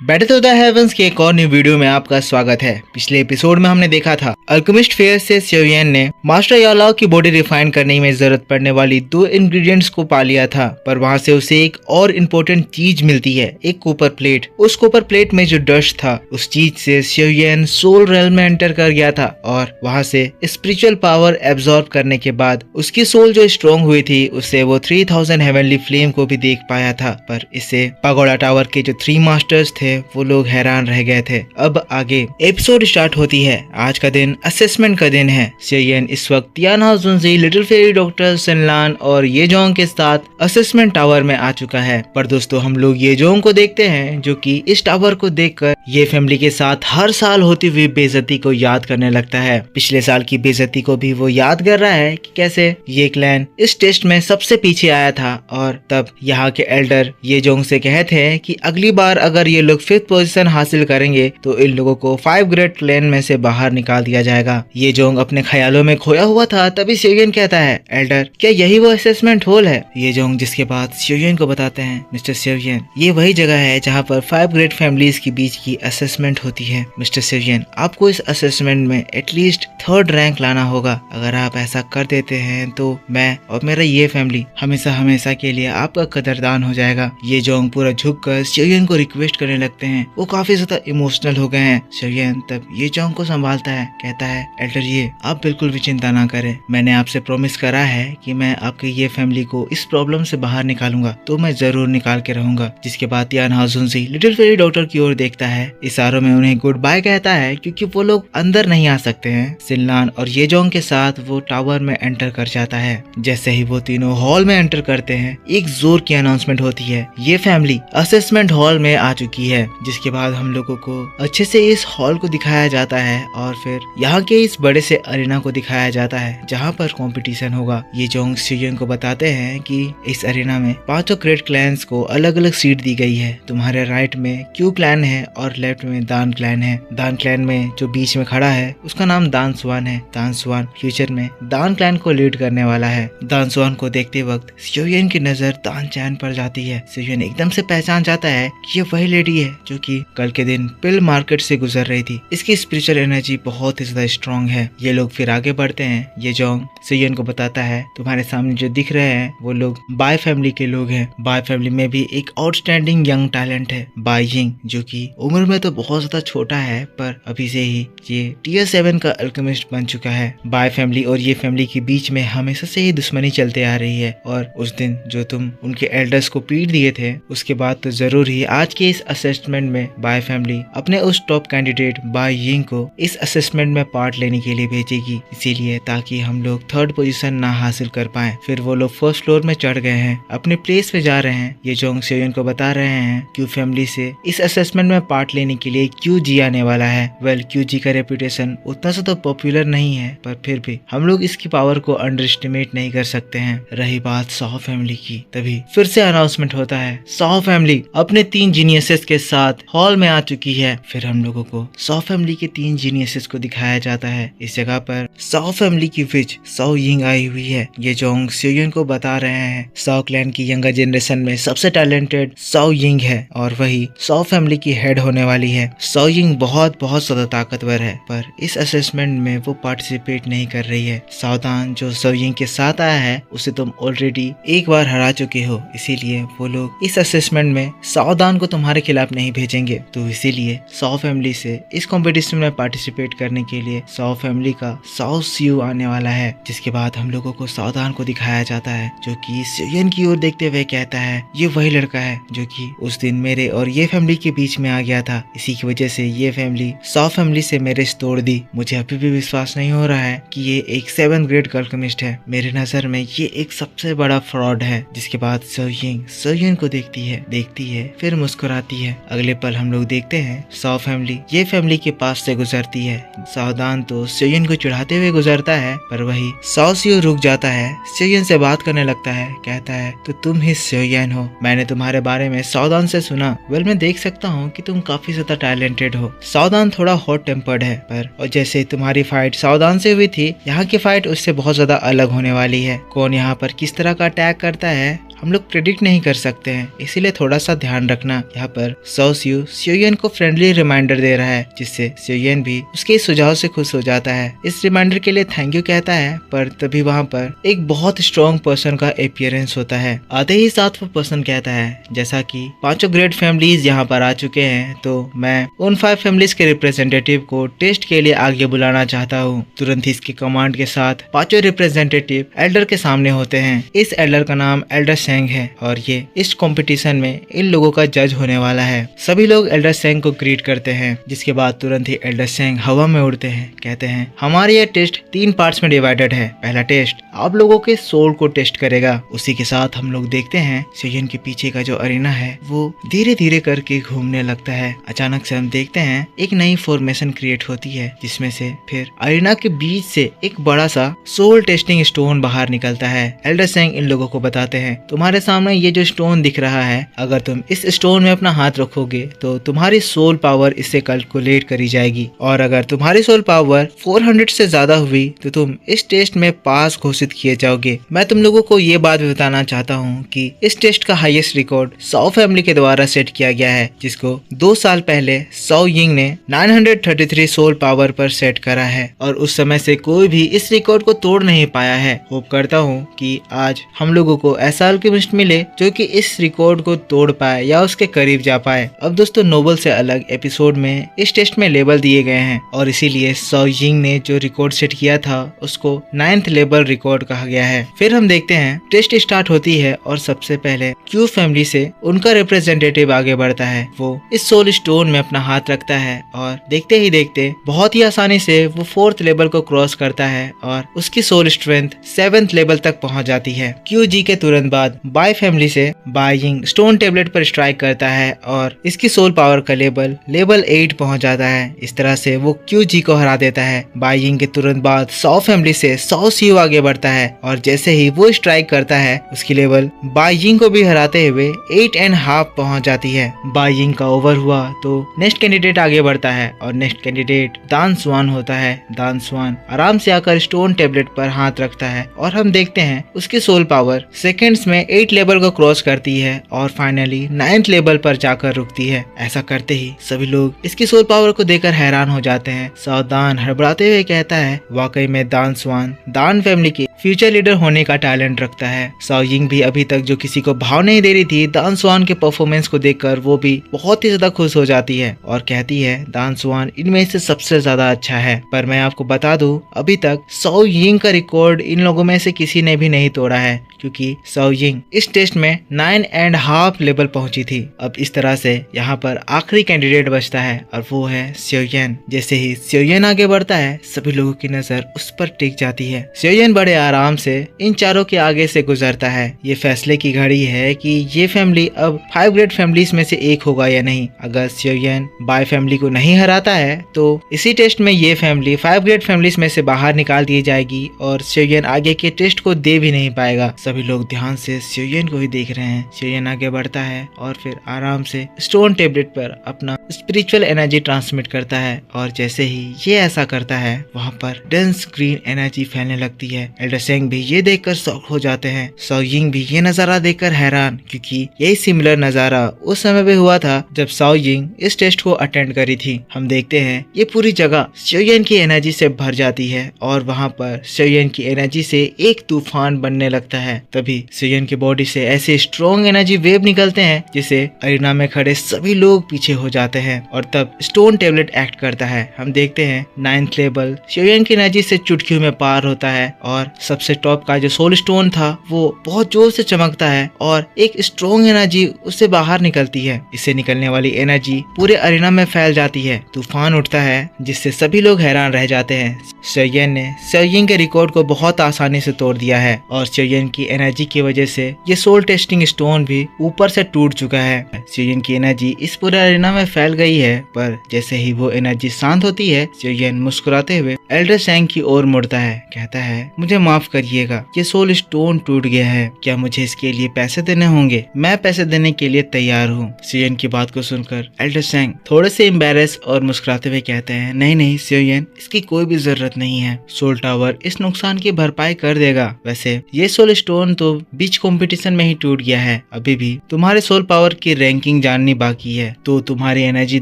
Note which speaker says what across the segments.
Speaker 1: Battle of the heavens के एक और न्यू वीडियो में आपका स्वागत है। पिछले एपिसोड में हमने देखा था अल्केमिस्ट फेयर से सेवियन ने मास्टर यालाओ की बॉडी रिफाइन करने में जरूरत पड़ने वाली 2 इंग्रेडिएंट्स को पा लिया था, पर वहां से उसे एक और इम्पोर्टेंट चीज मिलती है, एक कॉपर प्लेट। उस कॉपर प्लेट में जो डस्ट था, उस चीज से सेवियन सोल रेल्म में एंटर कर गया था और वहां से स्पिरिचुअल पावर एब्जॉर्ब करने के बाद उसकी सोल जो स्ट्रॉन्ग हुई थी, उससे वो 3000 हेवनली फ्लेम को भी देख पाया था। पर इससे पागोडा टावर के जो 3 मास्टर्स थे वो लोग हैरान रह गए थे। अब आगे एपिसोड स्टार्ट होती है। आज का दिन असेसमेंट का दिन है। सेयन इस वक्त Tian house जुनजी, little fairy doctor सिनलान और येजोंग के साथ असेसमेंट टावर में आ चुका है। पर दोस्तों, हम लोग येजोंग को देखते हैं जो कि इस टावर को देखकर ये फैमिली के साथ हर साल होती हुई बेइज्जती को याद करने लगता है। पिछले साल की बेइज्जती को भी वो याद कर रहा है कि कैसे ये क्लैन इस टेस्ट में सबसे पीछे आया था। और तब यहाँ के एल्डर येजोंग से कहते हैं कि अगली बार अगर ये लोग 5th पोजीशन हासिल करेंगे तो इन लोगों को 5 ग्रेट क्लैन में से बाहर निकाल दिया जाएगा। येजोंग अपने ख्यालों में खोया हुआ था। तभी सेवियन कहता है, एल्डर क्या यही वो असेसमेंट हॉल है? येजोंग जिसके बाद सेवियन को बताते हैं, मिस्टर सेवियन ये वही जगह है जहाँ पर 5 ग्रेट फैमिलीज के बीच की असेसमेंट होती है। मिस्टर सेवियन आपको इस असेसमेंट में एटलीस्ट 3rd रैंक लाना होगा। अगर आप ऐसा कर देते हैं तो मैं और मेरा ये फैमिली हमेशा हमेशा के लिए आपका कदरदान हो जाएगा। येजोंग पूरा झुककर सेवियन को रिक्वेस्ट करने लगते हैं। वो काफी ज्यादा इमोशनल हो गए हैं। सेवियन तब येजोंग को संभालता है, कहता है, एल्डर ये आप बिल्कुल भी चिंता ना करें। मैंने आपसे प्रॉमिस करा है कि मैं आपके ये फैमिली को इस प्रॉब्लम से बाहर निकालूंगा, तो मैं जरूर निकाल के रहूंगा। जिसके बाद Tian house जुनजी little fairy doctor की ओर देखता है। इशारों में उन्हें गुड बाय कहता है क्योंकि वो लोग अंदर नहीं आ सकते हैं। सिनलान और येजोंग के साथ वो टावर में एंटर कर जाता है। जैसे ही वो तीनों हॉल में एंटर करते हैं, एक जोर की अनाउंसमेंट होती है, ये फैमिली असेसमेंट हॉल में आ चुकी है। जिसके बाद हम लोगों को अच्छे से इस हॉल को दिखाया जाता है और फिर यहाँ के इस बड़े से अरेना को दिखाया जाता है जहाँ पर कंपटीशन होगा। ये जोंग सेवियन को बताते हैं कि इस अरेना में 5 ग्रेट क्लैंस को अलग अलग सीट दी गई है। तुम्हारे राइट में क्यू क्लैन है और लेफ्ट में दान क्लैन है। दान क्लैन में जो बीच में खड़ा है उसका नाम दान स्वान है। दान स्वान फ्यूचर में दान क्लैन को लीड करने वाला है। दान स्वान को देखते वक्त सेवियन की नजर दान चैन पर जाती है। सेवियन एकदम से पहचान जाता है कि ये वही लेडी है जो कि कल के दिन पिल मार्केट से गुजर रही थी। इसकी स्पिरिचुअल एनर्जी बहुत ही ज्यादा स्ट्रॉन्ग है। ये लोग फिर आगे बढ़ते हैं। ये जोंग सेवियन को बताता है, तुम्हारे सामने जो दिख रहे हैं वो लोग बाय फैमिली के लोग हैं। बाय फैमिली में भी एक आउटस्टैंडिंग यंग टैलेंट है, बाय यिंग, जो कि उम्र में तो बहुत ज्यादा छोटा है पर अभी से ही ये टियर 7 का अल्केमिस्ट बन चुका है। बाय फैमिली और ये फैमिली के बीच में हमेशा से ही दुश्मनी चलते आ रही है और उस दिन जो तुम उनके एल्डर्स को पीट दिए थे, उसके बाद तो जरूर ही आज के इस असेसमेंट में बाय फैमिली अपने उस टॉप कैंडिडेट बाय यिंग को इस असेसमेंट में पार्ट लेने के लिए भेजेगी। इसीलिए ताकि हम लोग 3rd पोजीशन ना हासिल कर पाए। फिर वो लोग 1st फ्लोर में चढ़ गए हैं, अपने प्लेस पे जा रहे हैं। ये जोंग सेवियन को बता रहे हैं क्यू फैमिली से इस असेसमेंट में पार्ट लेने के लिए क्यू जी आने वाला है। वेल, क्यू जी का रेपुटेशन उतना सा तो पॉपुलर नहीं है, पर फिर भी हम लोग इसकी पावर को अंडर एस्टिमेट नहीं कर सकते हैं। रही बात सॉ फैमिली की, तभी फिर से अनाउंसमेंट होता है, सॉ फैमिली अपने 3 जीनियसेस के साथ हॉल में आ चुकी है। फिर हम लोगों को सॉ फैमिली के 3 जीनियसेस को दिखाया जाता है। इस जगह पर सॉ फैमिली की विच सॉ यिंग आई हुई है। ये जोंग सेवियन को बता रहे हैं सॉ क्लैन की यंगर जनरेशन में सबसे टैलेंटेड सॉ यिंग है और वही सॉ फैमिली की हेड होने वाली है। सॉ यिंग बहुत ज्यादा ताकतवर है, पर इस असेसमेंट में वो पार्टिसिपेट नहीं कर रही है। सावधान जो सॉ यिंग के साथ आया है उसे तुम ऑलरेडी एक बार हरा चुके हो, इसीलिए वो लोग इस असेसमेंट में सावधान को तुम्हारे खिलाफ नहीं भेजेंगे। तो इसीलिए सॉ फैमिली से इस कंपटीशन में पार्टिसिपेट करने के लिए सॉ फैमिली का सॉ सीयू आने वाला है। जिसके बाद हम लोगों को सावधान को दिखाया जाता है जो कि सेवियन की ओर देखते हुए कहता है, ये वही लड़का है जो कि उस दिन मेरे और ये फैमिली के बीच में आ गया था। इसी की वजह से ये फैमिली सॉ फैमिली से मैरिज तोड़ दी। मुझे अभी भी विश्वास नहीं हो रहा है कि ये एक 7th ग्रेड अल्केमिस्ट है। मेरे नजर में ये एक सबसे बड़ा फ्रॉड है। जिसके बाद सेवियन को देखती है फिर मुस्कुराती है। अगले पल हम लोग देखते हैं सॉ फैमिली ये फैमिली के पास से गुजरती है। सावधान तो सेवियन को चिढ़ाते हुए गुजरता है, पर वही सॉ सीयू रुक जाता है। सेवियन से बात करने लगता है, कहता है, तो तुम ही सेवियन हो, मैंने तुम्हारे बारे में सावधान से सुना। वेल, मैं देख सकता हूँ कि तुम काफी ज्यादा टैलेंटेड हो। सावधान थोड़ा हॉट टेम्पर्ड है, पर और जैसे तुम्हारी फाइट सावधान से हुई थी, यहाँ की फाइट उससे बहुत ज्यादा अलग होने वाली है। कौन यहाँ पर किस तरह का अटैक करता है हम लोग प्रेडिक्ट नहीं कर सकते हैं, इसीलिए थोड़ा सा ध्यान रखना। यहाँ पर सो स्यू स्योयन को फ्रेंडली रिमाइंडर दे रहा है, जिससे स्योयन भी उसके इस सुझाव से खुश हो जाता है। इस रिमाइंडर के लिए थैंक यू कहता है, पर तभी वहाँ पर एक बहुत स्ट्रॉन्ग पर्सन का अपीयरेंस होता है। आते ही साथ वो पर्सन कहता है, जैसा कि 5 ग्रेट फैमिलीज यहाँ पर आ चुके हैं, तो मैं उन 5 फैमिलीज के रिप्रेजेंटेटिव को टेस्ट के लिए आगे बुलाना चाहता हूँ। तुरंत ही इसके कमांड के साथ 5 रिप्रेजेंटेटिव एल्डर के सामने होते हैं। इस एल्डर का नाम एल्डर सेंग है और ये इस कंपटीशन में इन लोगों का जज होने वाला है। सभी लोग एल्डर सेंग को ग्रीट करते हैं, जिसके बाद तुरंत ही एल्डर सेंग हवा में उड़ते हैं। कहते हैं, हमारा यह टेस्ट 3 पार्ट्स में डिवाइडेड है। पहला टेस्ट आप लोगों के सोल को टेस्ट करेगा। उसी के साथ हम लोग देखते हैं स्योयन के पीछे का जो अरीना है वो धीरे धीरे करके घूमने लगता है। अचानक से हम देखते हैं एक नई फॉर्मेशन क्रिएट होती है, जिसमें से फिर अरीना के बीच से एक बड़ा सा सोल टेस्टिंग स्टोन बाहर निकलता है। एल्डर सेंग इन लोगों को बताते हैं, तुम्हारे सामने ये जो स्टोन दिख रहा है, अगर तुम इस स्टोन में अपना हाथ रखोगे तो तुम्हारी सोल पावर इससे कैलकुलेट करी जाएगी, और अगर तुम्हारी सोल पावर 400 से ज्यादा हुई तो तुम इस टेस्ट में पास घोषित किए जाओगे। मैं तुम लोगों को ये बात भी बताना चाहता हूँ कि इस टेस्ट का हाईएस्ट रिकॉर्ड सौ फैमिली के द्वारा सेट किया गया है, जिसको 2 साल पहले सौ यिंग ने 933 सोल पावर पर सेट करा है, और उस समय से कोई भी इस रिकॉर्ड को तोड़ नहीं पाया है। होप करता हूँ कि आज हम लोगों को ऐसा अल्केमिस्ट मिले जो कि इस रिकॉर्ड को तोड़ पाए या उसके करीब जा पाए। अब दोस्तों, नोबल से अलग एपिसोड में इस टेस्ट में लेबल दिए गए हैं, और इसीलिए सौ यिंग ने जो रिकॉर्ड सेट किया था उसको 9th लेवल रिकॉर्ड कहा गया है। फिर हम देखते हैं टेस्ट स्टार्ट होती है और सबसे पहले क्यू फैमिली से उनका रिप्रेजेंटेटिव आगे बढ़ता है। वो इस सोल स्टोन में अपना हाथ रखता है और देखते ही देखते बहुत ही आसानी से वो 4th लेवल को क्रॉस करता है और उसकी सोल स्ट्रेंथ 7th लेवल तक पहुंच जाती है। क्यू जी के तुरंत बाद बाय फैमिली से बाय यिंग स्टोन टेबलेट पर स्ट्राइक करता है और इसकी सोल पावर का लेवल 8 पहुंच जाता है। इस तरह से वो क्यू जी को हरा देता है। बाय यिंग के तुरंत बाद सौ फैमिली से सौ सीयू आगे बढ़ता है और जैसे ही वो स्ट्राइक करता है उसकी लेवल बाय यिंग को भी हराते हुए 8.5 पहुंच जाती है। बाय यिंग का ओवर हुआ तो नेक्स्ट कैंडिडेट आगे बढ़ता है और नेक्स्ट कैंडिडेट दान स्वान होता है। दान स्वान आराम से आकर स्टोन टेबलेट पर हाथ रखता है और हम देखते हैं उसकी सोल पावर सेकंड्स में 8 लेवल को क्रॉस करती है और फाइनली 9th लेवल पर जाकर रुकती है। ऐसा करते ही सभी लोग इसकी सोल पावर को देखकर हैरान हो जाते हैं। सावधान हड़बड़ाते हुए कहता है, वाकई में दान स्वान दान फैमिली के फ्यूचर लीडर होने का टैलेंट रखता है। सौ यिंग भी अभी तक जो किसी को भाव नहीं दे रही थी, दान स्वान के परफॉर्मेंस को देखकर वो भी बहुत ही ज्यादा खुश हो जाती है और कहती है, दान स्वान इनमें से सबसे ज्यादा अच्छा है। पर मैं आपको बता दूं, अभी तक सौ यिंग का रिकॉर्ड इन लोगों में से किसी ने भी नहीं तोड़ा है, क्योंकि सौ यिंग इस टेस्ट में 9.5 लेवल पहुंची थी। अब इस तरह से यहाँ पर आखिरी कैंडिडेट बचता है और वो है स्योयन। जैसे ही स्योयन आगे बढ़ता है सभी लोगों की नजर उस पर टिक जाती है। स्योयन बड़े आराम से इन चारों के आगे से गुजरता है। ये फैसले की घड़ी है कि ये फैमिली अब 5 ग्रेट फैमिलीज में से एक होगा या नहीं। अगर स्योयन बाय फैमिली को नहीं हराता है तो इसी टेस्ट में ये फैमिली 5 ग्रेट फैमिलीज में से बाहर निकाल दी जाएगी और स्योयन आगे के टेस्ट को दे भी नहीं पाएगा। सभी लोग ध्यान से स्योयन को ही देख रहे हैं। स्योयन आगे बढ़ता है और फिर आराम से स्टोन टेबलेट पर अपना स्पिरिचुअल एनर्जी ट्रांसमिट करता है और जैसे ही ये ऐसा करता है वहाँ पर डेंस ग्रीन एनर्जी फैलने लगती है। एल्डर सेंग भी ये देखकर शॉक हो जाते हैं। सौ यिंग भी ये नजारा देखकर हैरान, क्योंकि यही सिमिलर नजारा उस समय भी हुआ था जब सौ यिंग इस टेस्ट को अटेंड करी थी। हम देखते हैं ये पूरी जगह स्योयन की एनर्जी से भर जाती है और वहाँ पर स्योयन की एनर्जी से एक तूफान बनने लगता है। तभी स्योयन की बॉडी से ऐसे स्ट्रॉन्ग एनर्जी वेव निकलते हैं जिसे अरीना में खड़े सभी लोग पीछे हो जाते हैं और तब स्टोन टेबलेट एक्ट करता है। हम देखते हैं 9th लेवल स्योयन की एनर्जी से चुटकियों में पार होता है और सबसे टॉप का जो सोल स्टोन था वो बहुत जोर से चमकता है और एक स्ट्रॉन्ग एनर्जी उससे बाहर निकलती है। इससे निकलने वाली एनर्जी पूरे अरीना में फैल जाती है। तूफान उठता है जिससे सभी लोग हैरान रह जाते हैं। स्योयन ने सौ यिंग के रिकॉर्ड को बहुत आसानी से तोड़ दिया है और स्योयन की एनर्जी की वजह से ये सोल टेस्टिंग स्टोन भी ऊपर से टूट चुका है। स्योयन की एनर्जी इस पूरे अरीना में फैल गई है, पर जैसे ही वो एनर्जी शांत होती है स्योयन मुस्कुराते हुए एल्डर सैंग की ओर मुड़ता है, कहता है मुझे माफ करिएगा, ये सोल स्टोन टूट गया है, क्या मुझे इसके लिए पैसे देने होंगे? मैं पैसे देने के लिए तैयार हूँ। सियोयन की बात को सुनकर एल्डर सैंग थोड़े से एम्बैरेस और मुस्कुराते हुए कहते हैं, नहीं नहीं सियोयन, इसकी कोई भी जरूरत नहीं है, सोल टावर इस नुकसान की भरपाई कर देगा। वैसे ये सोल स्टोन तो बीच कंपटीशन में ही टूट गया है, अभी भी तुम्हारे सोल पावर की रैंकिंग जाननी बाकी है। तो तुम्हारी एनर्जी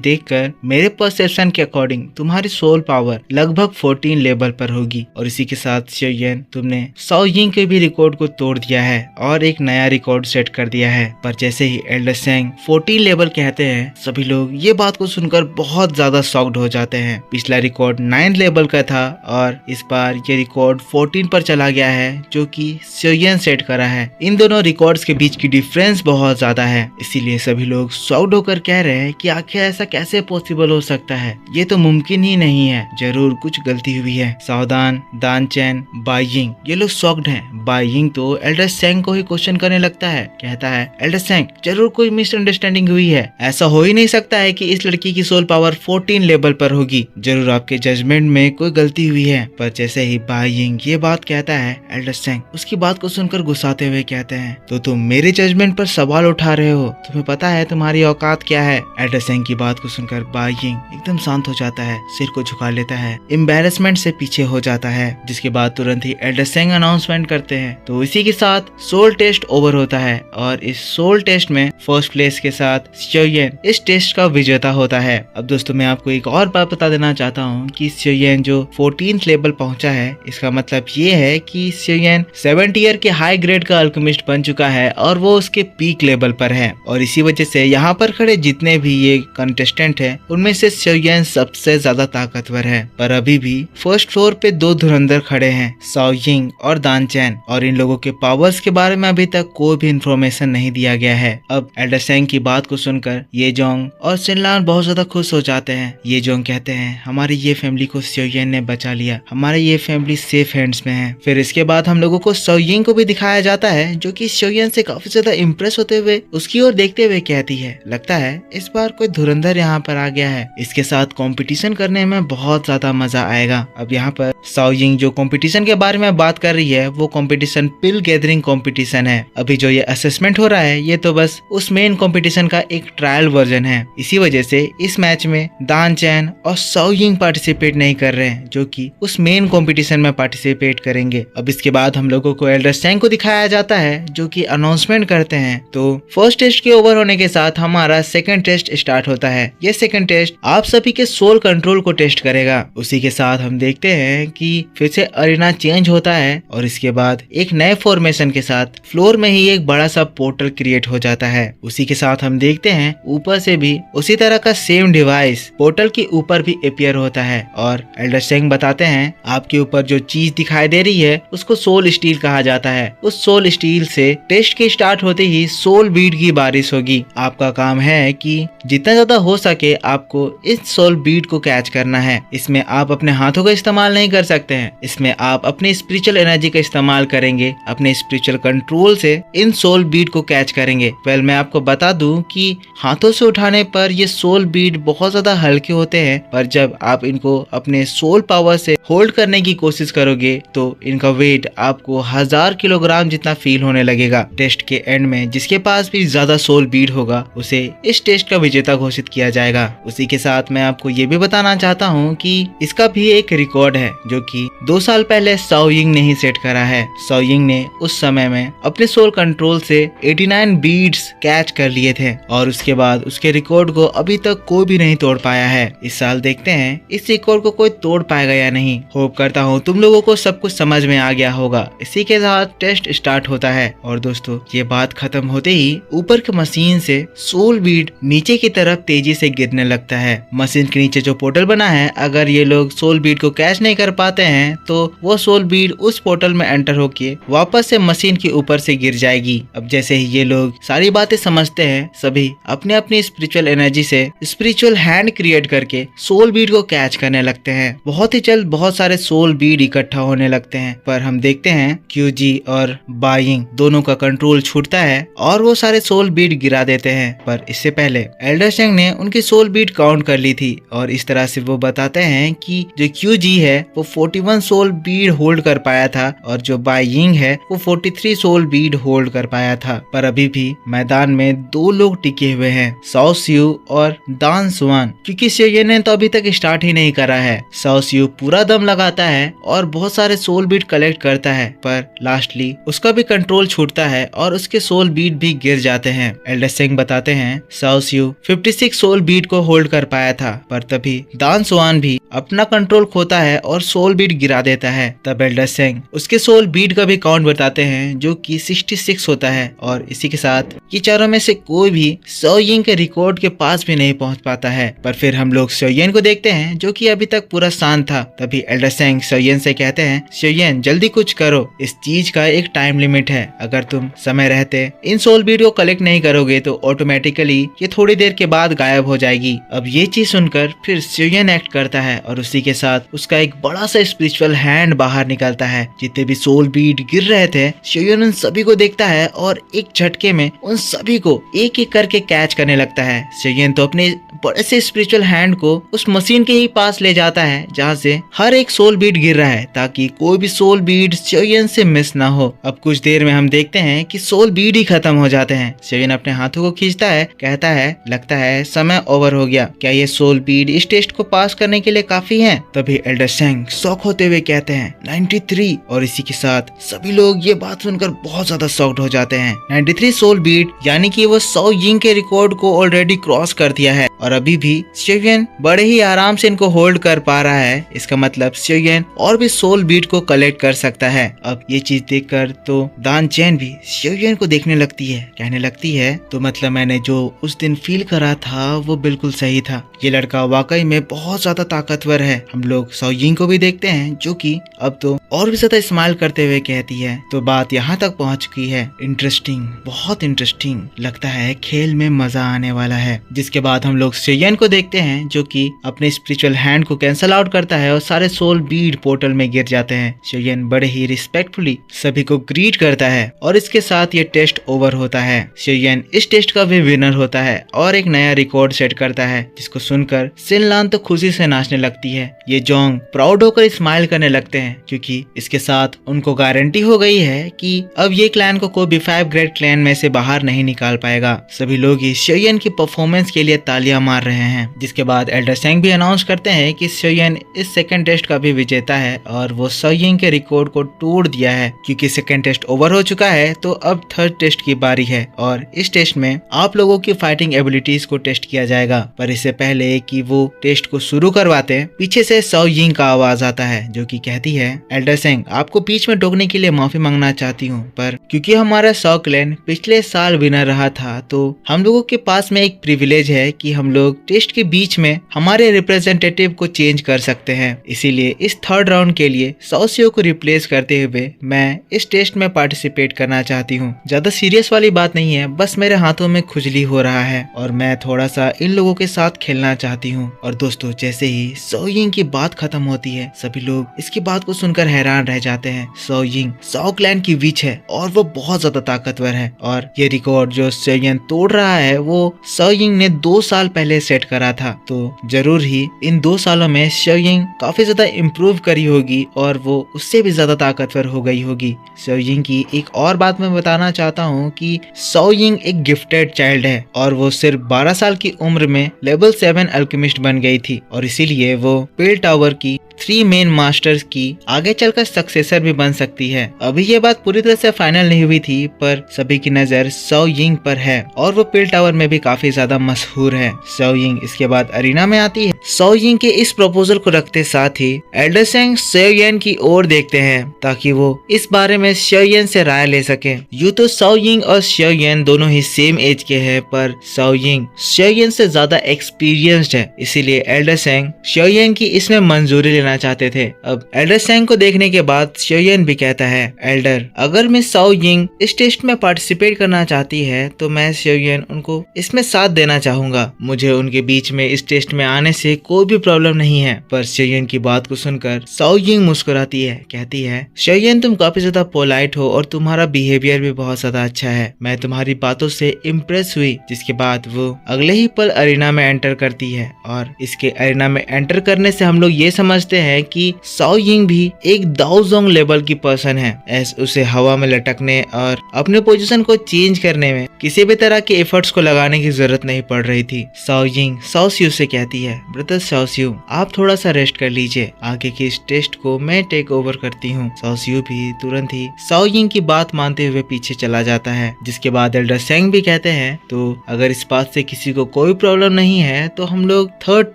Speaker 1: देखकर मेरे परसेप्शन के अकॉर्डिंग तुम्हारी सोल पावर लगभग 14 लेवल पर होगी। और इसी के साथ सियोयन, तुमने साओ यिंग के भी रिकॉर्ड को तोड़ दिया है और एक नया रिकॉर्ड सेट कर दिया है। पर जैसे ही एल्डर सैंग 14 लेवल कहते हैं, सभी लोग ये बात को सुनकर बहुत ज्यादा शॉक्ड हो जाते हैं। पिछला रिकॉर्ड 9 लेवल का था और इस बार ये रिकॉर्ड 14 पर चला गया है, जो कि सियोयन सेट करा है। इन दोनों रिकॉर्ड्स के बीच की डिफरेंस बहुत ज्यादा है, इसीलिए सभी लोग शॉक्ड होकर कह रहे हैं कि आखिर ऐसा कैसे पॉसिबल हो सकता है, ये तो मुमकिन ही नहीं है, जरूर कुछ गलती हुई है। सावधान, दान चैन, बाई यिंग ये लोग शॉक्ड हैं। बाई यिंग तो एल्डर सैंग को ही क्वेश्चन करने लगता है, कहता है एल्डर सैंग, जरूर कोई मिसअंडरस्टैंडिंग हुई है, ऐसा हो ही नहीं सकता है कि इस लड़की की सोल पावर 14 लेवल पर होगी, जरूर आपके जजमेंट में कोई गलती हुई है। पर जैसे ही बाई यिंग ये बात कहता है, एल्डर सैंग उसकी बात को सुनकर गुस्साते हुए कहते हैं, तो तुम मेरे जजमेंट पर सवाल उठा रहे हो, तुम्हें पता है तुम्हारी औकात क्या है? एल्डर सैंग की बात को सुनकर बाई यिंग एकदम शांत हो जाता है, सिर को झुका लेता है, एम्बैरेसमेंट से पीछे हो जाता है। जिसके बाद तुरंत ही एल्डर सैंग अनाउंसमेंट करते हैं। तो इसी के साथ सोल टेस्ट ओवर होता है और इस सोल टेस्ट में फर्स्ट प्लेस के साथ सियोयन इस टेस्ट का विजेता होता है। अब दोस्तों मैं आपको एक और बात बता देना चाहता हूँ कि सियोयन जो 14th लेवल पहुंचा है, इसका मतलब ये है कि सियोयन 7 ईयर के हाई ग्रेड का अल्केमिस्ट बन चुका है और वो उसके पीक लेवल पर है। और इसी वजह से यहाँ पर खड़े जितने भी ये कंटेस्टेंट है, उनमें से सियोयन सबसे ज्यादा ताकतवर है। पर अभी भी फर्स्ट फ्लोर पे 2 धुरंधर खड़े हैं, साओ यिंग और दान चैन, और इन लोगों के पावर्स के बारे में अभी तक कोई भी इंफॉर्मेशन नहीं दिया गया है। अब एल्डर सैंग की बात को सुनकर ये जोंग और सिनलान बहुत ज्यादा खुश हो जाते हैं। ये जोंग कहते हैं, हमारी ये फैमिली को सियोयन ने बचा लिया, हमारी ये फैमिली सेफ हैंड्स में है। फिर इसके बाद हम लोगों को साओ यिंग को भी दिखाया जाता है, जो कि सियोयन से काफी ज्यादा इम्प्रेस होते हुए उसकी ओर देखते हुए कहती है, लगता है इस बार कोई धुरंधर यहाँ पर आ गया है, इसके साथ कंपटीशन करने में बहुत ज्यादा मजा आएगा। अब यहाँ पर साओ यिंग जो कंपटीशन के बारे में बात कर रही है, वो कंपटीशन पिल गैदरिंग कंपटीशन है। अभी जो ये असेसमेंट हो रहा है, ये तो बस उस मेन कंपटीशन का एक ट्रायल वर्जन है। इसी वजह से इस मैच में दान चैन और साओ यिंग पार्टिसिपेट नहीं कर रहे हैं, जो कि उस मेन कंपटीशन में पार्टिसिपेट करेंगे। अब इसके बाद हम लोगों को एल्डर सैंग को दिखाया जाता है, जो कि अनाउंसमेंट करते हैं। तो फर्स्ट टेस्ट के ओवर होने के साथ हमारा सेकंड टेस्ट स्टार्ट होता है। ये सेकंड टेस्ट आप सभी के सोल कंट्रोल को टेस्ट करेगा। उसी के साथ हम देखते हैं कि फिर से अरीना चेंज होता है और इसके बाद एक नए फॉर्मेशन के साथ फ्लोर में ही एक बड़ा सा पोर्टल क्रिएट हो जाता है। उसी के साथ हम देखते हैं ऊपर से भी उसी तरह का सेम डिवाइस पोर्टल के ऊपर भी अपीयर होता है और एल्डर सैंग बताते हैं, आपके ऊपर जो चीज दिखाई दे रही है उसको सोल स्टील कहा जाता है। उस सोल स्टील से टेस्ट के स्टार्ट होते ही सोल बीड की बारिश होगी। आपका काम है कि जितना ज्यादा हो सके आपको इस सोल बीड को कैच करना है। इसमें आप अपने हाथों का इस्तेमाल नहीं कर सकते हैं, इसमें आप अपनी स्पिरिचुअल एनर्जी का इस्तेमाल करेंगे, अपने स्पिरिचुअल कंट्रोल से इन सोल बीड को कैच करेंगे। वेल मैं आपको बता दूं कि हाथों से उठाने पर ये सोल बीड बहुत ज्यादा हल्के होते हैं, पर जब आप इनको अपने सोल पावर से होल्ड करने की कोशिश करोगे तो इनका वेट आपको 1000 किलोग्राम जितना फील होने लगेगा। टेस्ट के एंड में जिसके पास भी ज्यादा सोल बीड होगा उसे इस टेस्ट का विजेता घोषित किया जाएगा। उसी के साथ मैं आपको ये भी बताना चाहता हूँ कि इसका भी एक रिकॉर्ड है, जो कि 2 साल पहले साओ यिंग ने ही सेट करा है। साओ यिंग ने उस समय में अपने सोल कंट्रोल से 89 बीड्स कैच कर लिए थे और उसके बाद उसके रिकॉर्ड को अभी तक कोई भी नहीं तोड़ पाया है। इस साल देखते हैं इस रिकॉर्ड को कोई तोड़ पाएगा या नहीं। होप करता हूँ तुम लोगों को सब कुछ समझ में आ गया होगा। इसी के साथ टेस्ट स्टार्ट होता है और दोस्तों ये बात खत्म होते ही ऊपर के मशीन से सोल बीड नीचे की तरफ तेजी से गिरने लगता है। मशीन के नीचे जो पोर्टल बना है, अगर ये लोग सोल बीड को कैच नहीं कर पाते हैं तो वो सोल बीड उस पोर्टल में एंटर होके वापस से मशीन के ऊपर से गिर जाएगी। अब जैसे ही ये लोग सारी बातें समझते हैं, सभी अपने अपनी स्पिरिचुअल एनर्जी से स्पिरिचुअल हैंड क्रिएट करके सोल बीड को कैच करने लगते हैं। बहुत ही जल्द बहुत सारे सोल बीड इकट्ठा होने लगते हैं, पर हम देखते हैं क्यूजी और बाई यिंग दोनों का कंट्रोल छूटता है और वो सारे सोल बीड गिरा देते हैं। पर इससे पहले एल्डर सैंग ने उनकी सोल बीड काउंट कर ली थी और इस तरह से वो बताते हैं कि जो यूजी है वो 41 सोल बीड होल्ड कर पाया था और जो बाई यिंग है वो 43 सोल बीड होल्ड कर पाया था। पर अभी भी मैदान में 2 लोग टिके हुए हैं, साओ सियू और दान सुआन, क्योंकि शिवयन ने तो अभी तक स्टार्ट ही नहीं करा है। साओ सियू पूरा दम लगाता है और बहुत सारे सोल बीड कलेक्ट करता है, पर लास्टली उसका भी कंट्रोल छूटता है और उसके सोल बीड भी गिर जाते हैं। एल्डर सेंग बताते हैं साओ सियू 56 सोल बीड को होल्ड कर पाया था, पर तभी दान सुआन भी अपना कंट्रोल खोता है और सोल बीड गिरा देता है। तब एल्डर सेंग उसके सोल बीड का भी काउंट बताते हैं जो कि 66 होता है और इसी के साथ ये चारों में से कोई भी सो यिंग के रिकॉर्ड के पास भी नहीं पहुंच पाता है। पर फिर हम लोग शिवयन को देखते हैं जो कि अभी तक पूरा शांत था। तभी एल्डर सेंग शिवयन से कहते हैं शिवयन जल्दी कुछ करो, इस चीज का एक टाइम लिमिट है, अगर तुम समय रहते इन सोल बीड को कलेक्ट नहीं करोगे तो ऑटोमेटिकली ये थोड़ी देर के बाद गायब हो जाएगी। अब ये चीज सुनकर फिर शिवयन एक्ट करता है और उसी के साथ उसका एक बड़ा सा स्पिरिचुअल हैंड बाहर निकलता है। जितने भी सोल बीड गिर रहे थे शिवयन उन सभी को देखता है और एक झटके में उन सभी को एक एक करके कैच करने लगता है। शिवयन तो अपने बड़े से स्पिरिचुअल हैंड को उस मशीन के ही पास ले जाता है जहाँ से हर एक सोल बीड गिर रहा है, ताकि कोई भी सोल बीड शिवयन से मिस ना हो। अब कुछ देर में हम देखते हैं कि सोल बीड ही खत्म हो जाते हैं। शिवयन अपने हाथों को खींचता है, कहता है लगता है समय ओवर हो गया, क्या ये सोल बीड इस टेस्ट को पास करने के लिए काफी है? तभी एल्डर सेंग शॉक होते हुए कहते हैं 93 और इसी के साथ सभी लोग ये बात सुनकर बहुत ज्यादा शॉक्ड हो जाते हैं। 93 सोल बीड यानी कि वो साओ यिंग के रिकॉर्ड को ऑलरेडी क्रॉस कर दिया है और अभी भी शिवयन बड़े ही आराम से इनको होल्ड कर पा रहा है। इसका मतलब शिवयन और भी सोल बीड को कलेक्ट कर सकता है। अब ये चीज देखकर तो दान चैन भी शिवयन को देखने लगती है, कहने लगती है तो मतलब मैंने जो उस दिन फील करा था वो बिल्कुल सही था, ये लड़का वाकई में बहुत ज्यादा ताकतवर है। हम लोग साओ यिंग को भी देखते हैं जो कि अब तो और भी ज्यादा स्माइल करते हुए कहती है तो बात यहाँ तक पहुँच चुकी है, इंटरेस्टिंग, बहुत इंटरेस्टिंग, लगता है खेल में मजा आने वाला है। जिसके बाद हम लोग शिवयन को देखते हैं जो कि अपने स्पिरिचुअल हैंड को कैंसल आउट करता है और सारे सोल बीड पोर्टल में गिर जाते हैं। शिवयन बड़े ही रिस्पेक्टफुली सभी को ग्रीट करता है और इसके साथ ये टेस्ट ओवर होता है। शिवयन इस टेस्ट का भी विनर होता है और एक नया रिकॉर्ड सेट करता है, जिसको सुनकर सिनलान तो खुशी से नाचने लगती है। ये जोंग प्राउड होकर स्माइल करने लगते हैं क्योंकि इसके साथ उनको गारंटी हो गई है कि अब ये क्लैन को कोई भी 5 ग्रेट क्लैन में से बाहर नहीं निकाल पाएगा। सभी लोग ही शिवयन की परफॉर्मेंस के लिए तालियां मार रहे हैं। जिसके बाद एल्डर सेंग भी अनाउंस करते हैं कि शिवयन इस सेकंड टेस्ट का भी विजेता है और वो साओ यिंग के रिकॉर्ड को तोड़ दिया है। क्योंकि सेकंड टेस्ट ओवर हो चुका है तो अब थर्ड टेस्ट की बारी है और इस टेस्ट में आप लोगों की फाइटिंग एबिलिटीज को टेस्ट किया जाएगा। पर इससे पहले कि वो टेस्ट को शुरू करवाते पीछे से साओ यिंग का आवाज आता है जो कि कहती है एल्डर सेंग आपको बीच में टोकने के लिए माफी मांगना चाहती हूँ, पर क्योंकि हमारा साओ क्लैन पिछले साल विनर रहा था तो हम लोगों के पास में एक प्रिविलेज है कि हम लोग टेस्ट के बीच में हमारे रिप्रेजेंटेटिव को चेंज कर सकते हैं। इसीलिए इस थर्ड राउंड के लिए साओ सियू को रिप्लेस करते हुए मैं इस टेस्ट में पार्टिसिपेट करना चाहती हूँ। ज्यादा सीरियस वाली बात नहीं है, बस मेरे हाथों में खुजली हो रहा है और मैं थोड़ा सा इन लोगों के साथ खेलना चाहती हूँ। और दोस्तों जैसे ही साओ यिंग की बात खत्म होती है सभी लोग इसकी बात को सुनकर हैरान रह जाते हैं। साओ यिंग साओ क्लैन की विच है और वो बहुत ज्यादा ताकतवर है और ये रिकॉर्ड जो शिवयन तोड़ रहा है वो साओ यिंग ने 2 साल पहले सेट करा था। तो जरूर ही इन 2 सालों में साओ यिंग काफी ज्यादा इम्प्रूव करी होगी और वो उससे भी ज्यादा ताकतवर हो गई होगी। साओ यिंग की एक और बात मैं बताना चाहता हूँ कि साओ यिंग एक गिफ्टेड चाइल्ड है और वो सिर्फ 12 साल की उम्र में लेवल 7 अल्केमिस्ट बन गई थी और इसीलिए वो पेल टावर की 3 मेन मास्टर्स की आगे चलकर सक्सेसर भी बन सकती है। अभी ये बात पूरी तरह से फाइनल नहीं हुई थी पर सभी की नजर साओ यिंग पर है और वो पेल टावर में भी काफी ज्यादा मशहूर है। साओ यिंग इसके बाद अरीना में आती है। साओ यिंग के इस प्रपोजल को रखते साथ ही एल्डर सेंग शिवयन की ओर देखते हैं ताकि वो इस बारे में शिवयन से राय ले सके। यूँ तो साओ यिंग और शिवयन दोनों ही सेम एज के हैं पर साओ यिंग शिवयन से ज्यादा एक्सपीरियंस्ड है, इसीलिए एल्डर सेंग शिवयन की इसमें मंजूरी लेना चाहते थे। अब एल्डर सेंग को देखने के बाद शिवयन भी कहता है एल्डर अगर मिस साओ यिंग इस टेस्ट में पार्टिसिपेट करना चाहती है तो मैं शिवयन उनको इसमें साथ देना चाहूंगा। मुझे उनके बीच में इस टेस्ट में आने से कोई भी प्रॉब्लम नहीं है। पर शिवयन की बात को सुनकर साओ यिंग मुस्कुराती है, कहती है शिवयन तुम काफी ज्यादा पोलाइट हो और तुम्हारा बिहेवियर भी बहुत ज्यादा अच्छा है, मैं तुम्हारी बातों से इम्प्रेस हुई। जिसके बाद वो अगले ही पल अरीना में एंटर करती है और इसके अरीना में एंटर करने से हम लोग ये समझते कहते हैं कि साओ यिंग भी एक दाओजोंग लेवल की पर्सन है। उसे हवा में लटकने और अपने पोजीशन को चेंज करने में किसी भी तरह के एफर्ट्स को लगाने की जरूरत नहीं पड़ रही थी। साओ यिंग साओ सियू से कहती है, ब्रदर साओ सियू आप थोड़ा सा रेस्ट कर लीजिए, आगे के इस टेस्ट को मैं टेक ओवर करती हूँ। साओ सियू भी तुरंत ही साओ यिंग की बात मानते हुए पीछे चला जाता है। जिसके बाद एल्डर सेंग भी कहते हैं, तो अगर इस बात से किसी को कोई प्रॉब्लम नहीं है तो हम लोग थर्ड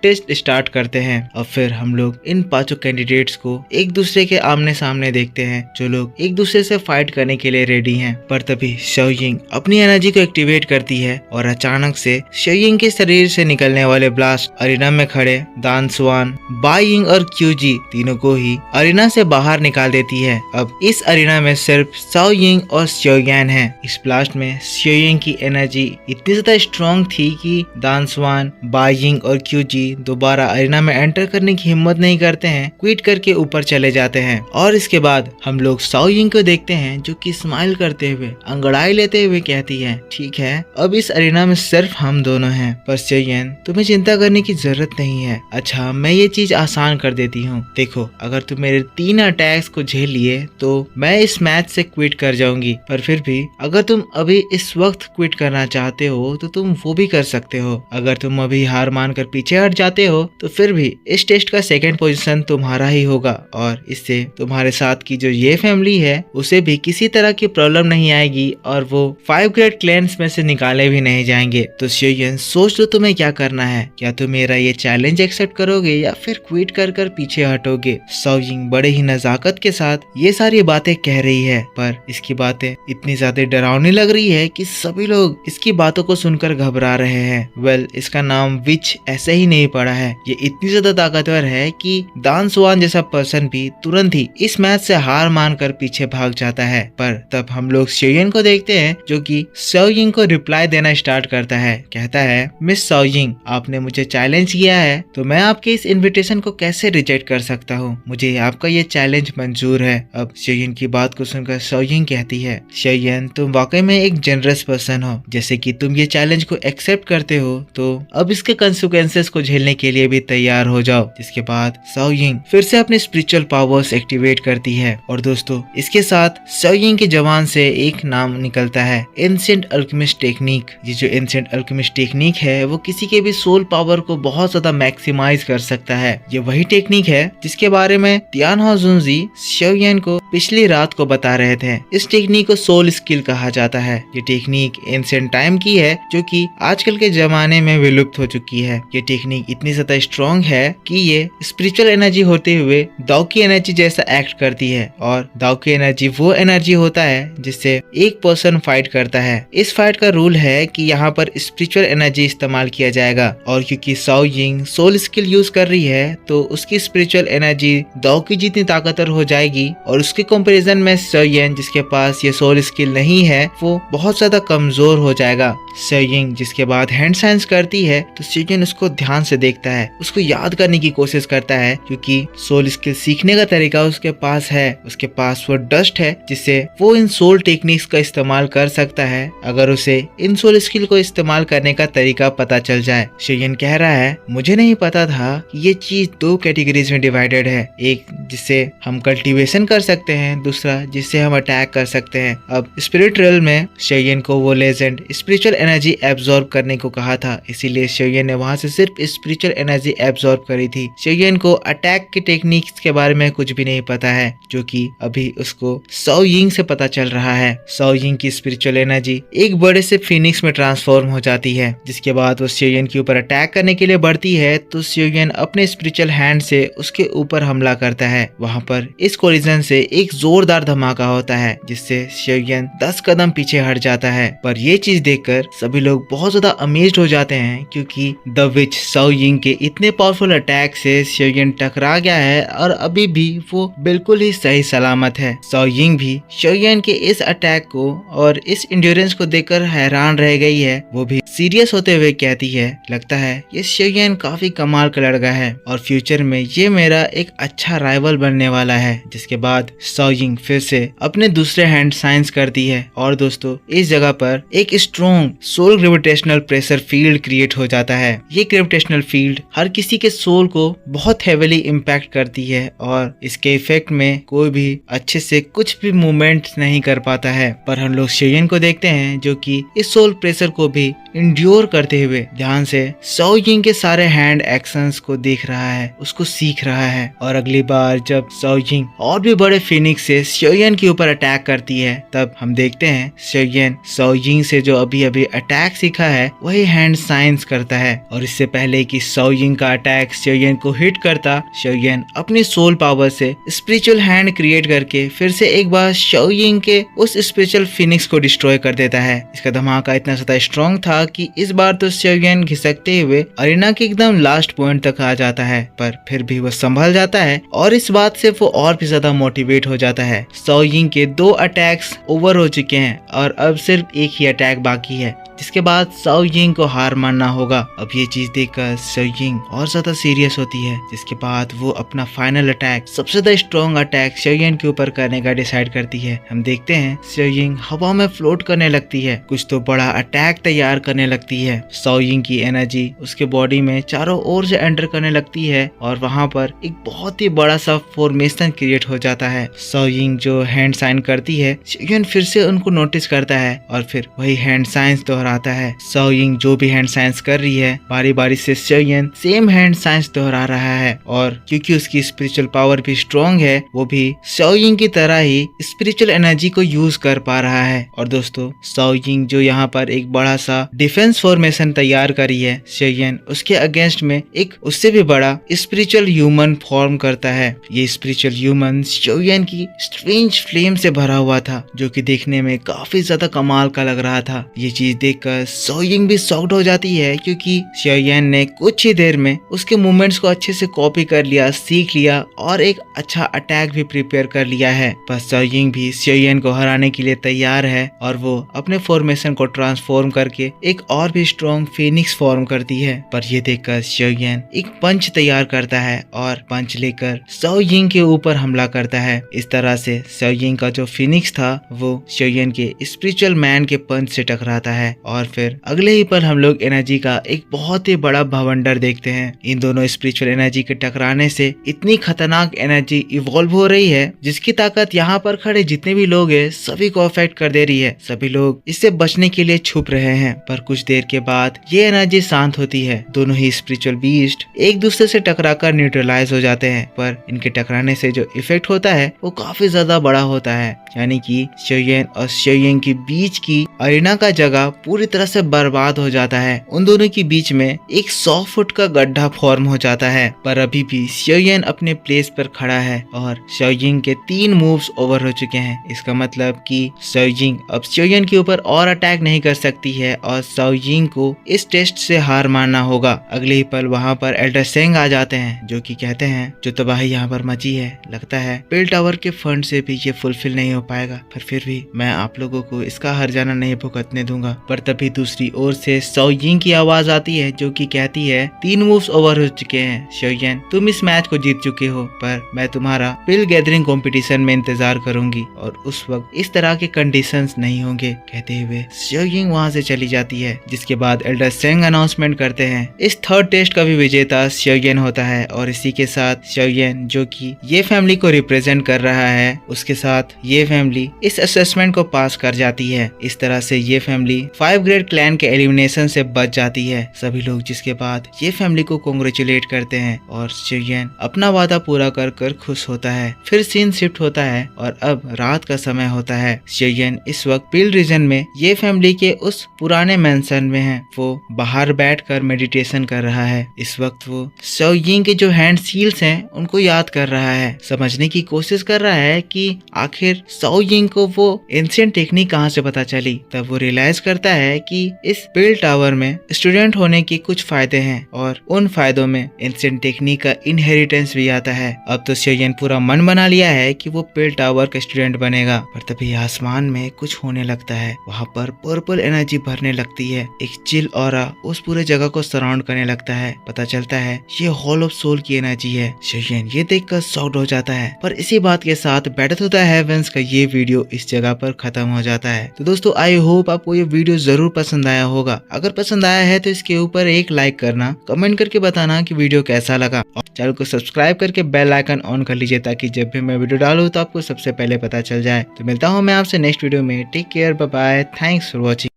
Speaker 1: टेस्ट स्टार्ट करते हैं। और फिर हम लोग इन 5 कैंडिडेट्स को एक दूसरे के आमने सामने देखते हैं जो लोग एक दूसरे से फाइट करने के लिए रेडी हैं। पर तभी साओ यिंग अपनी एनर्जी को एक्टिवेट करती है और अचानक से साओ यिंग के शरीर से निकलने वाले ब्लास्ट अरीना में खड़े दान स्वान, बाई यिंग और क्यूजी तीनों को ही अरीना से बाहर निकाल देती है। अब इस अरीना में सिर्फ साओ यिंग और साओ यान है। इस ब्लास्ट में साओ यिंग की एनर्जी इतनी ज्यादा स्ट्रॉन्ग थी कि दान स्वान, बाई यिंग और क्यूजी दोबारा अरीना में एंटर करने की हिम्मत नहीं करते हैं, क्विट करके ऊपर चले जाते हैं। और इसके बाद हम लोग साओ यिंग को देखते हैं जो कि स्माइल करते हुए अंगड़ाई लेते हुए कहती है, ठीक है अब इस अरीना में सिर्फ हम दोनों हैं, पर साओ यान तुम्हें चिंता करने की जरूरत नहीं है। अच्छा मैं ये चीज आसान कर देती हूँ, देखो अगर तुम मेरे 3 अटैक्स को झेल लिए तो मैं इस मैच से क्विट कर जाऊंगी, पर फिर भी अगर तुम अभी इस वक्त क्विट करना चाहते हो तो तुम वो भी कर सकते हो। अगर तुम अभी हार मानकर पीछे हट जाते हो तो फिर भी इस टेस्ट का सेकंड पोजीशन तुम्हारा ही होगा और इससे तुम्हारे साथ की जो ये फैमिली है उसे भी किसी तरह की प्रॉब्लम नहीं आएगी और वो 5 ग्रेट क्लैंस में से निकाले भी नहीं जाएंगे। तो साओ यिंग सोच लो तुम्हें क्या करना है, क्या तुम मेरा ये चैलेंज एक्सेप्ट करोगे या फिर क्विट कर कर पीछे हटोगे। साओ यिंग बड़े ही नजाकत के साथ ये सारी बातें कह रही है, पर इसकी बातें इतनी ज्यादा डरावनी लग रही है कि सभी लोग इसकी बातों को सुनकर घबरा रहे हैं। वेल इसका नाम विच ऐसे ही नहीं पड़ा है, ये इतनी ज्यादा ताकतवर है कि दान स्वान जैसा पर्सन भी तुरंत ही इस मैच से हार मानकर पीछे भाग जाता है। पर तब हम लोग साओ यिंग को देखते हैं जो कि साओ यिंग को रिप्लाई देना स्टार्ट करता है। कहता है, मिस साओ यिंग आपने मुझे चैलेंज किया है तो मैं आपके इस इनविटेशन को कैसे रिजेक्ट कर सकता हूँ, मुझे आपका ये चैलेंज मंजूर है। अब साओ यिंग की बात को सुनकर साओ यिंग कहती है, साओ यिंग तुम वाकई में एक जनरस पर्सन हो, जैसे कि तुम ये चैलेंज को एक्सेप्ट करते हो तो अब इसके कंसिक्वेंसेस को झेलने के लिए भी तैयार हो जाओ। जिसके बाद साओ यिंग फिर से अपने स्पिरिचुअल पावर्स एक्टिवेट करती है और दोस्तों इसके साथ साओ यिंग की जबान से एक नाम निकलता है, एंशिएंट अल्केमिस्ट टेक्निक। ये जो एंशिएंट अल्केमिस्ट टेक्निक है वो किसी के भी सोल पावर को बहुत ज्यादा मैक्सिमाइज कर सकता है। ये वही टेक्निक है जिसके बारे में तियानहो जुनजी साओ यिंग को पिछली रात को बता रहे थे। इस टेक्निक को सोल स्किल कहा जाता है। ये टेक्निक एंशिएंट टाइम की है जो कि आजकल के जमाने में विलुप्त हो चुकी है। ये टेक्निक इतनी ज्यादा स्ट्रॉन्ग है कि ये स्पिरिचुअल एनर्जी होते हुए दाओ की एनर्जी जैसा एक्ट करती है और दाओ की एनर्जी वो एनर्जी होता है जिससे एक पर्सन फाइट करता है। इस फाइट का रूल है कि यहाँ पर स्पिरिचुअल एनर्जी इस्तेमाल किया जाएगा और क्योंकि साओ यिंग सोल स्किल यूज कर रही है तो उसकी स्पिरिचुअल एनर्जी दाओ की जितनी ताकतवर हो जाएगी और उसके कंपैरिजन में साओ यिंग जिसके पास ये सोल स्किल नहीं है वो बहुत ज्यादा कमजोर हो जाएगा। साओ यिंग जिसके बाद हैंड साइंस करती है तो साओ यिंग उसको ध्यान से देखता है, उसको याद करने की कोशिश करता है क्योंकि सोल स्किल सीखने का तरीका उसके पास है। उसके पास वो डस्ट है जिससे वो इन सोल टेक्निक्स का इस्तेमाल कर सकता है अगर उसे इन सोल स्किल को इस्तेमाल करने का तरीका पता चल जाए। साओ यिंग कह रहा है, मुझे नहीं पता था कि ये चीज 2 कैटेगरीज में डिवाइडेड है, एक जिससे हम कल्टीवेशन कर सकते हैं, दूसरा जिससे हम अटैक कर सकते हैं। अब स्पिरिट रियल में साओ यिंग को वो लेजेंड स्पिरिचुअल एनर्जी एब्जॉर्ब करने को कहा था, इसीलिए साओ यिंग ने वहां से सिर्फ स्पिरिचुअल एनर्जी एब्जॉर्ब करी थी। साओ यिंग को अटैक के टेक्निक्स के बारे में कुछ भी नहीं पता है जो कि अभी उसको साओ यिंग से पता चल रहा है। साओ यिंग की स्पिरिचुअल एनर्जी एक बड़े से फिनिक्स में ट्रांसफॉर्म हो जाती है जिसके बाद वो साओ यिंग के ऊपर अटैक करने के लिए बढ़ती है तो साओ यिंग अपने स्पिरिचुअल हैंड से उसके ऊपर हमला करता है। वहां पर इस कोलिजन से एक जोरदार धमाका होता है जिससे साओ यिंग 10 कदम पीछे हट जाता है। पर ये चीज देखकर सभी लोग बहुत ज्यादा अमेज्ड हो जाते हैं क्योंकि द विच साओ यिंग के इतने पावरफुल अटैक से साओ यिंग टकरा गया है और अभी भी वो बिल्कुल ही सही सलामत है। साओ यिंग भी साओ यिंग के इस अटैक को और इस इंड्योरेंस को देखकर हैरान रह गई है। वो भी सीरियस होते हुए कहती है, लगता है ये साओ यिंग काफी कमाल का लड़का है और फ्यूचर में ये मेरा एक अच्छा राइवल बनने वाला है। जिसके बाद साओ यिंग फिर से अपने दूसरे हैंड साइंस करती है और दोस्तों इस जगह पर एक strong soul gravitational pressure field create हो जाता है। ये ग्रेविटेशनल फील्ड हर किसी के सोल को बहुत हेवीली नेचुरली इम्पैक्ट करती है और इसके इफेक्ट में कोई भी अच्छे से कुछ भी मूवमेंट नहीं कर पाता है। पर हम लोग शेयन को देखते हैं जो कि इस सोल प्रेशर को भी इंड्योर करते हुए ध्यान से साओ यिंग के सारे हैंड एक्शंस को देख रहा है, उसको सीख रहा है। और अगली बार जब साओ यिंग और भी बड़े फिनिक्स से शेयन के ऊपर अटैक करती है तब हम देखते हैं शेयन साओ यिंग से जो अभी अभी अटैक सीखा है वही हैंड साइंस करता है। और इससे पहले कि साओ यिंग का अटैक शेयन को हिट करता, शेयन अपनी सोल पावर से स्पिरिचुअल हैंड क्रिएट करके फिर से एक बार साओ यिंग के उस स्पेशल फिनिक्स को डिस्ट्रॉय कर देता है। इसका धमाका इतना ज्यादा स्ट्रॉन्ग था कि इस बार तो शेयन घिसकते हुए अरीना के एकदम लास्ट पॉइंट तक आ जाता है, पर फिर भी वो संभल जाता है और इस बात से वो और भी ज्यादा मोटिवेट हो जाता है। साओ यिंग के 2 अटैक्स ओवर हो चुके हैं और अब सिर्फ एक ही अटैक बाकी है, जिसके बाद साओ यिंग को हार मानना होगा। अब ये चीज देखकर साओ यिंग और ज्यादा सीरियस होती है, जिसके बाद वो अपना फाइनल अटैक, सबसे ज्यादा स्ट्रॉन्ग अटैक शेयन के ऊपर करने का डिसाइड करती है। हम देखते हैं साओ यिंग हवा में फ्लोट करने लगती है, कुछ तो बड़ा अटैक तैयार करने लगती है। साओ यिंग की एनर्जी उसके बॉडी में चारों ओर से एंटर करने लगती है और वहां पर एक बहुत ही बड़ा सा फॉर्मेशन क्रिएट हो जाता है। साओ यिंग जो हैंड साइन करती है, शेयन फिर से उनको नोटिस करता है और फिर वही हैंड साइंस दोहराता है। साओ यिंग जो भी हैंड साइंस कर रही है, बारी बारी से शेयन सेम हैंड साइंस दोहरा रहा है और क्योंकि उसकी स्पिरिचुअल पावर भी स्ट्रॉन्ग है, वो भी साओ यिंग की तरह ही स्पिरिचुअल एनर्जी को यूज कर पा रहा है। और दोस्तों, साओ यिंग जो यहाँ पर एक बड़ा सा डिफेंस फॉर्मेशन तैयार करी है, शेयन उसके अगेंस्ट में एक उससे भी बड़ा स्पिरिचुअल ह्यूमन फॉर्म करता है। ये स्पिरिचुअल ह्यूमन शेयन की स्ट्रेंज फ्लेम से भरा हुआ था, जो कि देखने में काफी ज्यादा कमाल का लग रहा था। ये चीज देखकर साओ यिंग भी शॉक्ड हो जाती है, क्योंकि शेयन ने कुछ ही देर में उसके मूवमेंट्स को अच्छे से कॉपी कर लिया, सीख लिया और एक अच्छा अटैक भी प्रिपेयर कर लिया है। पर साओ यिंग भी शेयन को हराने के लिए तैयार है और वो अपने फॉर्मेशन को ट्रांसफॉर्म करके एक और भी स्ट्रॉन्ग फिनिक्स फॉर्म करती है। पर ये देखकर शेयन एक पंच तैयार करता है और पंच लेकर साओ यिंग के ऊपर हमला करता है। इस तरह से साओ यिंग का जो फिनिक्स था वो शेयन के स्पिरिचुअल मैन के पंच से टकराता है और फिर अगले ही पल हम लोग एनर्जी का एक बहुत ही बड़ा भवंडर देखते हैं। इन दोनों स्पिरिचुअल एनर्जी के टकराने से इतनी खतरनाक एनर्जी इवॉल्व हो रही है, जिसकी ताकत यहाँ पर खड़े जितने भी लोग हैं सभी को अफेक्ट कर दे रही है। सभी लोग इससे बचने के लिए छुप रहे हैं, पर कुछ देर के बाद ये एनर्जी शांत होती है। दोनों ही स्पिरिचुअल बीस्ट एक दूसरे से टकराकर न्यूट्रलाइज हो जाते हैं, पर इनके टकराने से जो इफेक्ट होता है वो काफी ज्यादा बड़ा होता है, यानी कि शेयन और शेयन के बीच की अरीना का जगह पूरी तरह से बर्बाद हो जाता है। उन दोनों के बीच में एक 100 फुट का गड्ढा फॉर्म हो जाता है, पर अभी भी शेयन अपने प्लेस पर खड़ा है और शेयन के 3 मूव्स ओवर हो चुके हैं। इसका मतलब कि शेयन अब शेयन के ऊपर और अटैक नहीं कर सकती है और शेयन को इस टेस्ट से हार मानना होगा। अगले ही पल वहाँ पर एल्डर सेंग आ जाते हैं, जो कि कहते हैं जो तबाही यहाँ पर मची है, लगता है पिल टावर के फंड से भी ये फुलफिल नहीं हो पाएगा, पर फिर भी मैं आप लोगों को इसका हर्जाना नहीं भुगतने दूंगा। पर तभी दूसरी ओर से साओ यिंग की आवाज आती है, जो कि कहती है 3 मूव्स ओवर हो चुके हैं शेयन, तुम इस मैच को जीत चुके हो, पर मैं तुम्हारा पिल गैदरिंग कंपटीशन में इंतजार करूंगी और उस वक्त इस तरह के कंडीशंस नहीं होंगे। कहते हुए शेयन वहां से चली जाती है, जिसके बाद एल्डर सेंग अनाउंसमेंट करते हैं इस थर्ड टेस्ट का भी विजेता शेयन होता है। और इसी के साथ शेयन, जो कि ये फैमिली को रिप्रेजेंट कर रहा है, उसके साथ ये फैमिली इस असेसमेंट को पास कर जाती है। इस तरह से ये फैमिली 5 ग्रेड क्लैन के एलिमिनेशन से बच जाती है सभी लोग, जिसके बाद ये फैमिली को कांग्रेचुलेट करते हैं और शेयन अपना वादा पूरा कर खुश होता है। फिर सीन शिफ्ट होता है और अब रात का समय होता है। शेयन इस वक्त पिल रीजन में ये फैमिली के उस पुराने मेंशन में है, वो बाहर बैठकर मेडिटेशन कर रहा है। इस वक्त वो साओ यिंग के जो हैंड सील्स हैं उनको याद कर रहा है, समझने की कोशिश कर रहा है कि आखिर साओ यिंग को वो एंशिएंट टेक्निक कहाँ से पता चली। तब वो रियलाइज करता है कि इस पिल टावर में स्टूडेंट होने के कुछ फायदे हैं और उन फायदों में एंशिएंट टेक्निक का इनहेरिटेंस भी आता है। अब तो शेयन पूरा मन बना लिया है कि वो पिल टावर का स्टूडेंट बनेगा। पर तभी आसमान में कुछ होने लगता है, वहाँ पर पर्पल एनर्जी भरने लगती है, एक चिल ऑरा उस पूरे जगह को सराउंड करने लगता है। पता चलता है ये हॉल ऑफ सोल की एनर्जी है। शेयन ये देखकर शॉक्ड हो जाता है। पर इसी बात के साथ बैटल ऑफ द हेवेंस का ये वीडियो इस जगह पर खत्म हो जाता है। तो दोस्तों, आई होप आपको ये वीडियो जरूर पसंद आया होगा। अगर पसंद आया है तो इसके ऊपर एक लाइक करना, कमेंट करके बताना कि वीडियो कैसा लगा और चैनल को सब्सक्राइब करके बेल आइकन ऑन कर लीजिए ताकि जब भी मैं वीडियो डालूं तो आपको सबसे पहले पता चल जाए। तो मिलता हूं मैं आपसे नेक्स्ट वीडियो में। Take care, bye bye, thanks for watching.